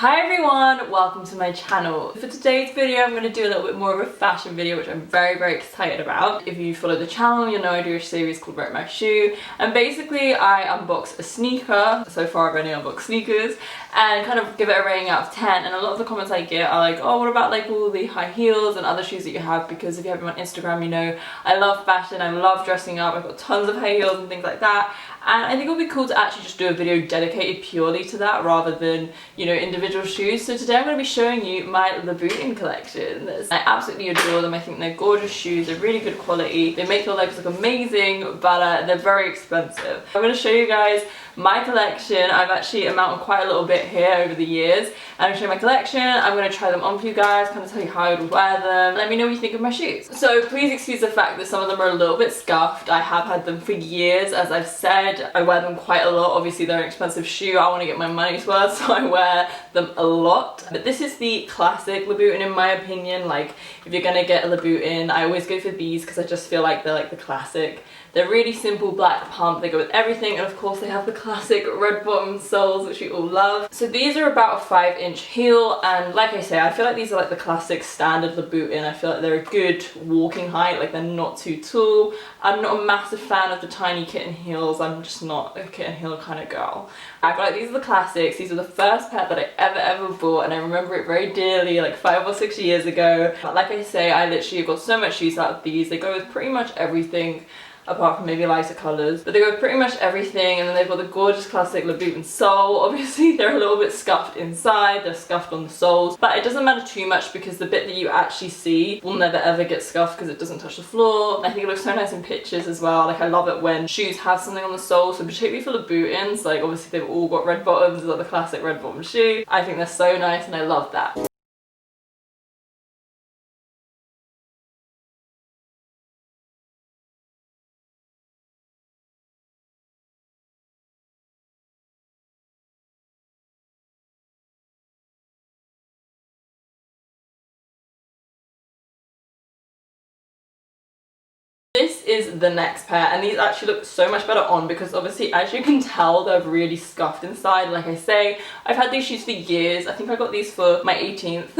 Hi everyone, welcome to my channel. For today's video I'm going to do a little bit more of a fashion video, which I'm very excited about. If you follow the channel you'll know I do a series called Rate My Shoe, and basically I unbox a sneaker. So far I've only unboxed sneakers, and kind of give it a rating out of 10, and a lot of the comments I get are like, oh, what about like all the high heels and other shoes that you have? Because if you have me on Instagram you know I love fashion, I love dressing up, I've got tons of high heels and things like that. And I think it would be cool to actually just do a video dedicated purely to that rather than, you know, individual shoes. So today I'm going to be showing you my Louboutin collection. I absolutely adore them. I think they're gorgeous shoes. They're really good quality. They make your legs look amazing, but they're very expensive. I'm going to show you guys my collection. I've actually amounted quite a little bit here over the years. I'm going to show you my collection. I'm going to try them on for you guys, kind of tell you how I would wear them. Let me know what you think of my shoes. So please excuse the fact that some of them are a little bit scuffed. I have had them for years, as I've said. I wear them quite a lot. Obviously they're an expensive shoe. I want to get my money's worth, so I wear them a lot. But this is the classic Louboutin in my opinion. Like, if you're gonna get a Louboutin, I always go for these because I just feel like they're like the classic. They're really simple black pump, they go with everything, and of course they have the classic red bottom soles which we all love. So these are about a 5-inch heel, and like I say, I feel like these are like the classic standard Louboutin. I feel like they're a good walking height, like they're not too tall. I'm not a massive fan of the tiny kitten heels. I'm just not a kitten heel kind of girl. I feel like these are the classics. These are the first pair that I ever bought, and I remember it very dearly, like 5 or 6 years ago. Like I say, I literally got so much use out of these. They go with pretty much everything, apart from maybe lighter colours, but they go with pretty much everything. And then they've got the gorgeous classic Louboutin sole. Obviously they're a little bit scuffed inside, they're scuffed on the soles, but it doesn't matter too much because the bit that you actually see will never ever get scuffed because it doesn't touch the floor. I think it looks so nice in pictures as well. Like, I love it when shoes have something on the sole, so particularly for Louboutins, like obviously they've all got red bottoms, like the classic red bottom shoe. I think they're so nice and I love that. This is the next pair, and these actually look so much better on because obviously, as you can tell, they're really scuffed inside. Like I say, I've had these shoes for years. I think I got these for my 18th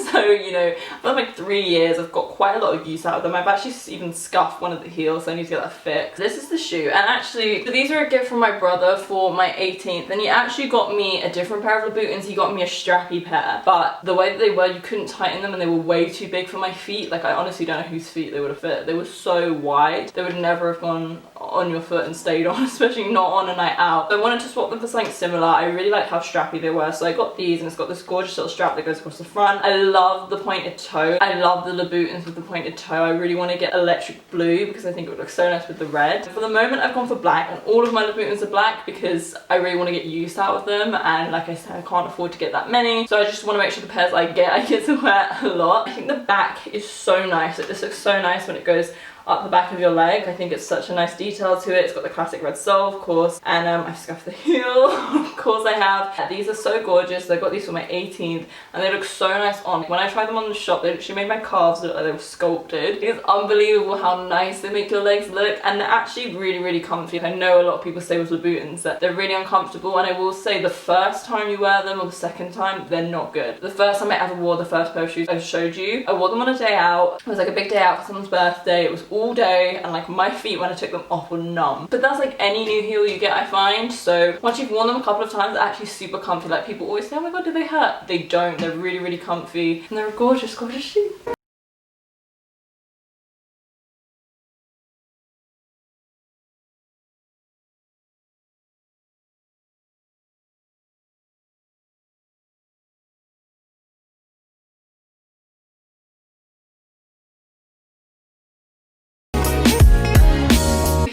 so you know, for like 3 years I've got quite a lot of use out of them. I've actually even scuffed one of the heels, so I need to get that fixed. This is the shoe, and actually these are a gift from my brother for my 18th, and he actually got me a different pair of Louboutins. He got me a Strappy pair, but the way that they were, you couldn't tighten them and they were way too big for my feet. Like, I honestly don't know whose feet they would have fit. They were so wide. They would never have gone on your foot and stayed on, especially not on a night out. So I wanted to swap them for something similar. I really like how strappy they were, so I got these, and it's got this gorgeous little strap that goes across the front. I love the pointed toe. I love the Louboutins with the pointed toe. I really want to get electric blue because I think it would look so nice with the red. For the moment I've gone for black, and all of my Louboutins are black because I really want to get use out of them, and like I said, I can't afford to get that many, so I just want to make sure the pairs I get to wear a lot. I think the back is so nice. Like, this looks so nice when it goes up the back of your leg. I think it's such a nice detail to it. It's got the classic red sole, of course, and I've scuffed the heel. Of course I have. These are so gorgeous. I got these for my 18th, and they look so nice on. When I tried them on the shop, they literally made my calves look like they were sculpted. It's unbelievable how nice they make your legs look, and they're actually really comfy. I know a lot of people say with Louboutins that they're really uncomfortable, and I will say the first time you wear them or the second time, they're not good. The first time I ever wore the first pair of shoes I showed you, I wore them on a day out. It was like a big day out for someone's birthday. It was all day, and like my feet when I took them off were numb. But that's like any new heel you get, I find. So once you've worn them a couple of times, they're actually super comfy. Like, people always say, oh my god, do they hurt? They don't. They're really comfy, and they're a gorgeous shoe.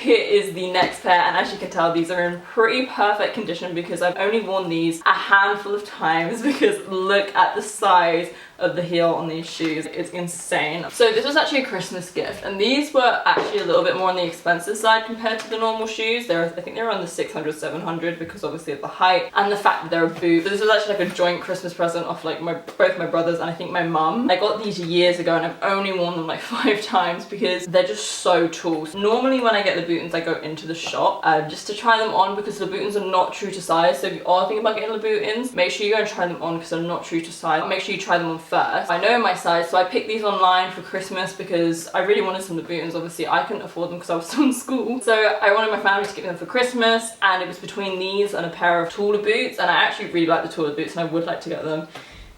Here is the next pair, and as you can tell, these are in pretty perfect condition because I've only worn these a handful of times because look at the size of the heel on these shoes. It's insane. So this was actually a Christmas gift, and these were actually a little bit more on the expensive side compared to the normal shoes. I think they were on the 600, 700 because obviously of the height and the fact that they're a boot. But this was actually like a joint Christmas present off like both my brothers and I think my mum. I got these years ago and I've only worn them like 5 times because they're just so tall. So normally when I get Louboutins, I go into the shop just to try them on because Louboutins are not true to size. So if you are thinking about getting Louboutins, make sure you go and try them on because they're not true to size. Make sure you try them on first. I know my size, so I picked these online for Christmas because I really wanted some Louboutins. Obviously I couldn't afford them because I was still in school, so I wanted my family to get them for Christmas, and it was between these and a pair of taller boots, and I actually really like the taller boots and I would like to get them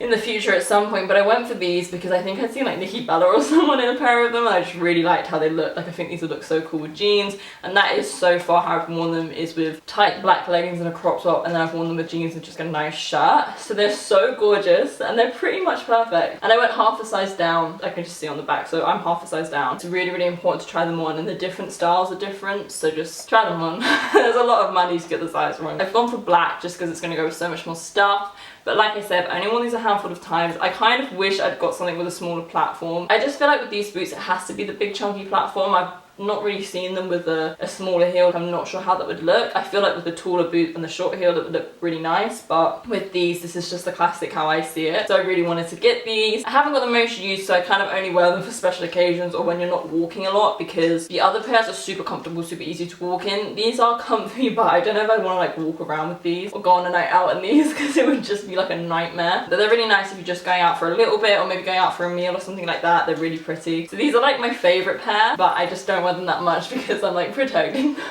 in the future at some point, but I went for these because I think I'd seen like Nikki Bella or someone in a pair of them and I just really liked how they looked. Like I think these would look so cool with jeans, and that is so far how I've worn them, is with tight black leggings and a crop top, and then I've worn them with jeans and just a nice shirt. So they're so gorgeous and they're pretty much perfect. And I went half a size down, I can just see on the back, so I'm half a size down. It's really, really important to try them on, and the different styles are different, so just try them on. There's a lot of money to get the size wrong. I've gone for black just because it's going to go with so much more stuff. But like I said, I've only worn these a handful of times. I kind of wish I'd got something with a smaller platform. I just feel like with these boots it has to be the big chunky platform. I've not really seen them with a smaller heel. I'm not sure how that would look. I feel like with the taller boot and the short heel it would look really nice, but with these, this is just the classic how I see it. So I really wanted to get these. I haven't got the most use, so I kind of only wear them for special occasions or when you're not walking a lot, because the other pairs are super comfortable, super easy to walk in. These are comfy, but I don't know if I want to like walk around with these or go on a night out in these because it would just be like a nightmare. But they're really nice if you're just going out for a little bit or maybe going out for a meal or something like that. They're really pretty. So these are like my favorite pair, but I just don't wear them that much because I'm like protecting them.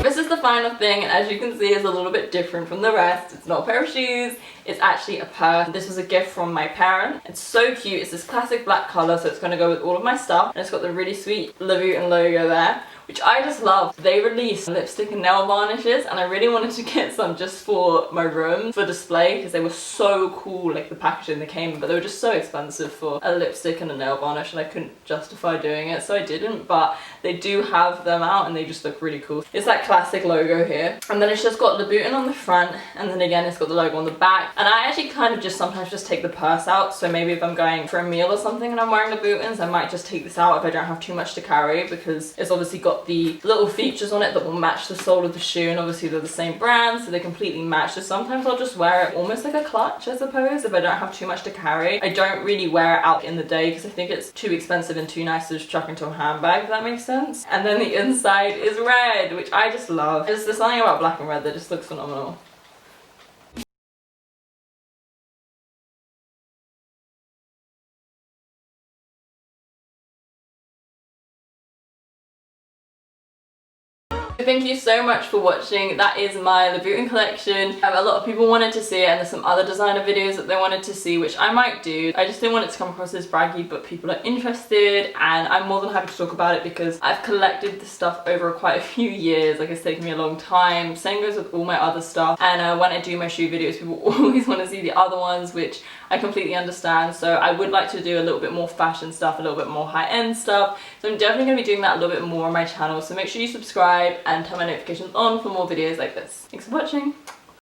This is the final thing, and as you can see it's a little bit different from the rest. It's not a pair of shoes, it's actually a purse. This was a gift from my parent. It's so cute. It's this classic black colour, so it's going to go with all of my stuff, and it's got the really sweet Louboutin logo there, which I just love. They released lipstick and nail varnishes, and I really wanted to get some just for my room for display because they were so cool, like the packaging they came in, but they were just so expensive for a lipstick and a nail varnish and I couldn't justify doing it, so I didn't. But they do have them out and they just look really cool. It's that classic logo here, and then it's just got Louboutin on the front, and then again it's got the logo on the back. And I actually kind of just sometimes just take the purse out, so maybe if I'm going for a meal or something and I'm wearing Louboutins, I might just take this out if I don't have too much to carry, because it's obviously got the little features on it that will match the sole of the shoe, and obviously they're the same brand, so they completely match. So sometimes I'll just wear it almost like a clutch, I suppose, if I don't have too much to carry. I don't really wear it out in the day because I think it's too expensive and too nice to just chuck into a handbag, if that makes sense. And then the inside is red, which I just love. There's something about black and red that just looks phenomenal. Thank you so much for watching. That is my Louboutin collection. A lot of people wanted to see it, and there's some other designer videos that they wanted to see, which I might do. I just didn't want it to come across as braggy, but people are interested, and I'm more than happy to talk about it because I've collected this stuff over quite a few years. Like, it's taken me a long time. Same goes with all my other stuff, and when I do my shoe videos, people always want to see the other ones, which I completely understand. So I would like to do a little bit more fashion stuff, a little bit more high-end stuff. So I'm definitely going to be doing that a little bit more on my channel. So make sure you subscribe and turn my notifications on for more videos like this. Thanks for watching.